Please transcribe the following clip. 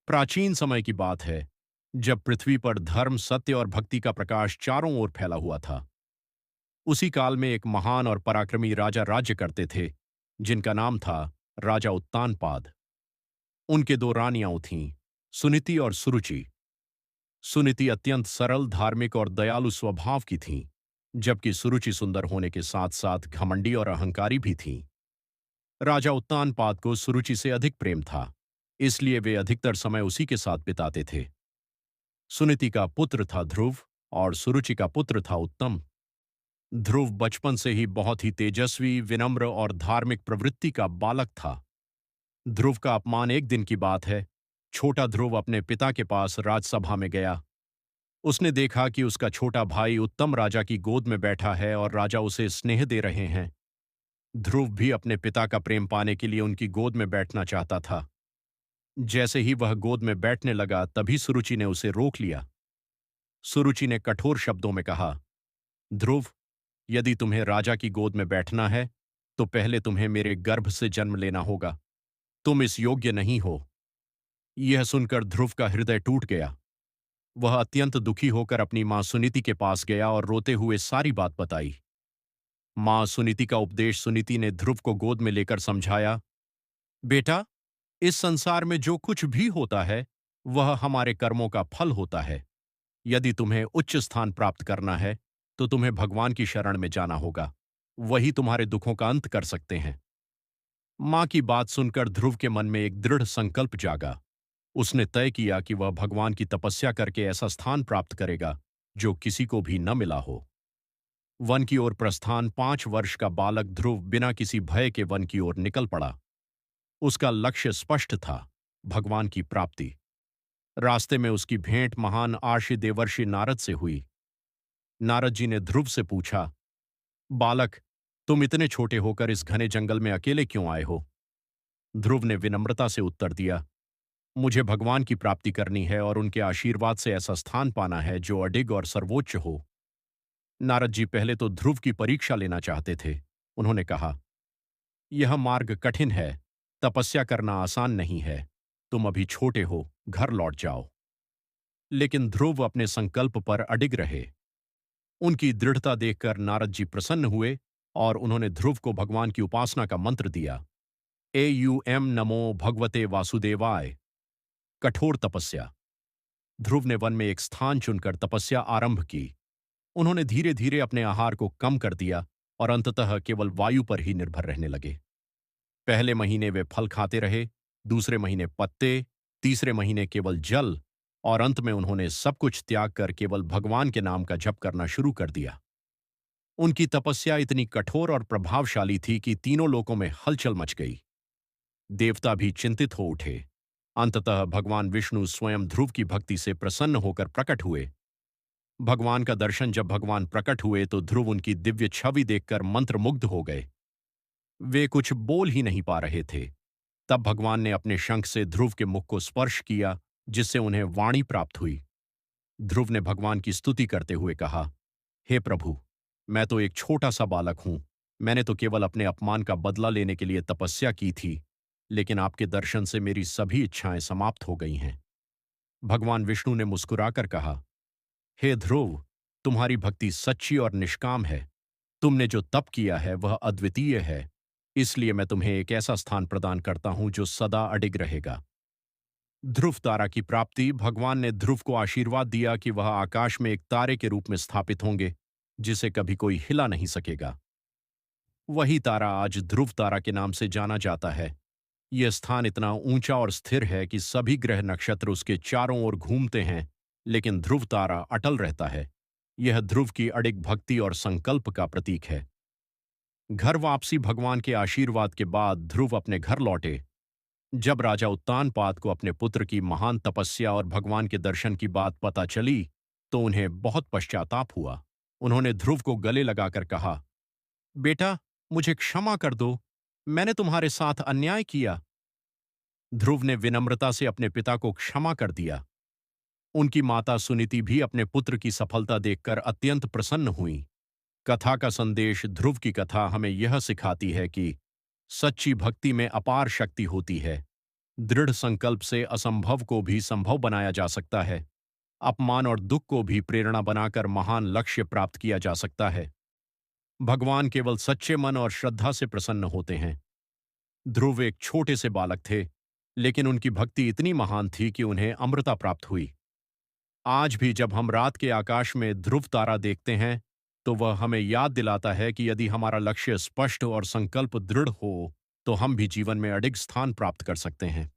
प्राचीन समय की बात है, जब पृथ्वी पर धर्म, सत्य और भक्ति का प्रकाश चारों ओर फैला हुआ था। उसी काल में एक महान और पराक्रमी राजा राज्य करते थे, जिनका नाम था राजा उत्तानपाद। उनके दो रानियां थीं, सुनीति और सुरुचि। सुनीति अत्यंत सरल, धार्मिक और दयालु स्वभाव की थीं, जबकि सुरुचि सुंदर होने के साथ साथ घमंडी और अहंकारी भी थीं। राजा उत्तानपाद को सुरुचि से अधिक प्रेम था, इसलिए वे अधिकतर समय उसी के साथ बिताते थे। सुनीति का पुत्र था ध्रुव और सुरुचि का पुत्र था उत्तम। ध्रुव बचपन से ही बहुत ही तेजस्वी, विनम्र और धार्मिक प्रवृत्ति का बालक था। ध्रुव का अपमान एक दिन की बात है। छोटा ध्रुव अपने पिता के पास राजसभा में गया। उसने देखा कि उसका छोटा भाई उत्तम राजा की गोद में बैठा है और राजा उसे स्नेह दे रहे हैं। ध्रुव भी अपने पिता का प्रेम पाने के लिए उनकी गोद में बैठना चाहता था। जैसे ही वह गोद में बैठने लगा, तभी सुरुचि ने उसे रोक लिया। सुरुचि ने कठोर शब्दों में कहा, ध्रुव, यदि तुम्हें राजा की गोद में बैठना है, तो पहले तुम्हें मेरे गर्भ से जन्म लेना होगा। तुम इस योग्य नहीं हो। यह सुनकर ध्रुव का हृदय टूट गया। वह अत्यंत दुखी होकर अपनी मां सुनीति के पास गया और रोते हुए सारी बात बताई। मां सुनीति का उपदेश सुनीति ने ध्रुव को गोद में लेकर समझाया, बेटा, इस संसार में जो कुछ भी होता है, वह हमारे कर्मों का फल होता है। यदि तुम्हें उच्च स्थान प्राप्त करना है, तो तुम्हें भगवान की शरण में जाना होगा। वही तुम्हारे दुखों का अंत कर सकते हैं। मां की बात सुनकर ध्रुव के मन में एक दृढ़ संकल्प जागा। उसने तय किया कि वह भगवान की तपस्या करके ऐसा स्थान प्राप्त करेगा जो किसी को भी न मिला हो। वन की ओर प्रस्थान। 5 वर्ष का बालक ध्रुव बिना किसी भय के वन की ओर निकल पड़ा। उसका लक्ष्य स्पष्ट था, भगवान की प्राप्ति। रास्ते में उसकी भेंट महान आर्षि देवर्षि नारद से हुई। नारद जी ने ध्रुव से पूछा, बालक, तुम इतने छोटे होकर इस घने जंगल में अकेले क्यों आए हो? ध्रुव ने विनम्रता से उत्तर दिया, मुझे भगवान की प्राप्ति करनी है और उनके आशीर्वाद से ऐसा स्थान पाना है जो अडिग और सर्वोच्च हो। नारद जी पहले तो ध्रुव की परीक्षा लेना चाहते थे। उन्होंने कहा, यह मार्ग कठिन है, तपस्या करना आसान नहीं है। तुम अभी छोटे हो, घर लौट जाओ। लेकिन ध्रुव अपने संकल्प पर अडिग रहे। उनकी दृढ़ता देखकर नारद जी प्रसन्न हुए और उन्होंने ध्रुव को भगवान की उपासना का मंत्र दिया। नमो भगवते वासुदेवाय। कठोर तपस्या। ध्रुव ने वन में एक स्थान चुनकर तपस्या आरंभ की। उन्होंने धीरे धीरे अपने आहार को कम कर दिया और अंततः केवल वायु पर ही निर्भर रहने लगे। पहले महीने वे फल खाते रहे, दूसरे महीने पत्ते, तीसरे महीने केवल जल, और अंत में उन्होंने सब कुछ त्याग कर केवल भगवान के नाम का जप करना शुरू कर दिया। उनकी तपस्या इतनी कठोर और प्रभावशाली थी कि तीनों लोकों में हलचल मच गई। देवता भी चिंतित हो उठे। अंततः भगवान विष्णु स्वयं ध्रुव की भक्ति से प्रसन्न होकर प्रकट हुए। भगवान का दर्शन जब भगवान प्रकट हुए तो ध्रुव उनकी दिव्य छवि देखकर मंत्रमुग्ध हो गए। वे कुछ बोल ही नहीं पा रहे थे। तब भगवान ने अपने शंख से ध्रुव के मुख को स्पर्श किया, जिससे उन्हें वाणी प्राप्त हुई। ध्रुव ने भगवान की स्तुति करते हुए कहा, हे प्रभु, मैं तो एक छोटा सा बालक हूं। मैंने तो केवल अपने अपमान का बदला लेने के लिए तपस्या की थी, लेकिन आपके दर्शन से मेरी सभी इच्छाएं समाप्त हो गई हैं। भगवान विष्णु ने मुस्कुराकर कहा, हे ध्रुव, तुम्हारी भक्ति सच्ची और निष्काम है। तुमने जो तप किया है वह अद्वितीय है, इसलिए मैं तुम्हें एक ऐसा स्थान प्रदान करता हूं जो सदा अडिग रहेगा। ध्रुव तारा की प्राप्ति। भगवान ने ध्रुव को आशीर्वाद दिया कि वह आकाश में एक तारे के रूप में स्थापित होंगे, जिसे कभी कोई हिला नहीं सकेगा। वही तारा आज ध्रुव तारा के नाम से जाना जाता है। यह स्थान इतना ऊंचा और स्थिर है कि सभी ग्रह नक्षत्र उसके चारों ओर घूमते हैं, लेकिन ध्रुव तारा अटल रहता है। यह ध्रुव की अडिग भक्ति और संकल्प का प्रतीक है। घर वापसी। भगवान के आशीर्वाद के बाद ध्रुव अपने घर लौटे। जब राजा उत्तानपाद को अपने पुत्र की महान तपस्या और भगवान के दर्शन की बात पता चली, तो उन्हें बहुत पश्चाताप हुआ। उन्होंने ध्रुव को गले लगाकर कहा, बेटा, मुझे क्षमा कर दो। मैंने तुम्हारे साथ अन्याय किया। ध्रुव ने विनम्रता से अपने पिता को क्षमा कर दिया। उनकी माता सुनीति भी अपने पुत्र की सफलता देखकर अत्यंत प्रसन्न हुई। कथा का संदेश। ध्रुव की कथा हमें यह सिखाती है कि सच्ची भक्ति में अपार शक्ति होती है। दृढ़ संकल्प से असंभव को भी संभव बनाया जा सकता है। अपमान और दुख को भी प्रेरणा बनाकर महान लक्ष्य प्राप्त किया जा सकता है। भगवान केवल सच्चे मन और श्रद्धा से प्रसन्न होते हैं। ध्रुव एक छोटे से बालक थे, लेकिन उनकी भक्ति इतनी महान थी कि उन्हें अमृता प्राप्त हुई। आज भी जब हम रात के आकाश में ध्रुव तारा देखते हैं, तो वह हमें याद दिलाता है कि यदि हमारा लक्ष्य स्पष्ट और संकल्प दृढ़ हो, तो हम भी जीवन में अडिग स्थान प्राप्त कर सकते हैं।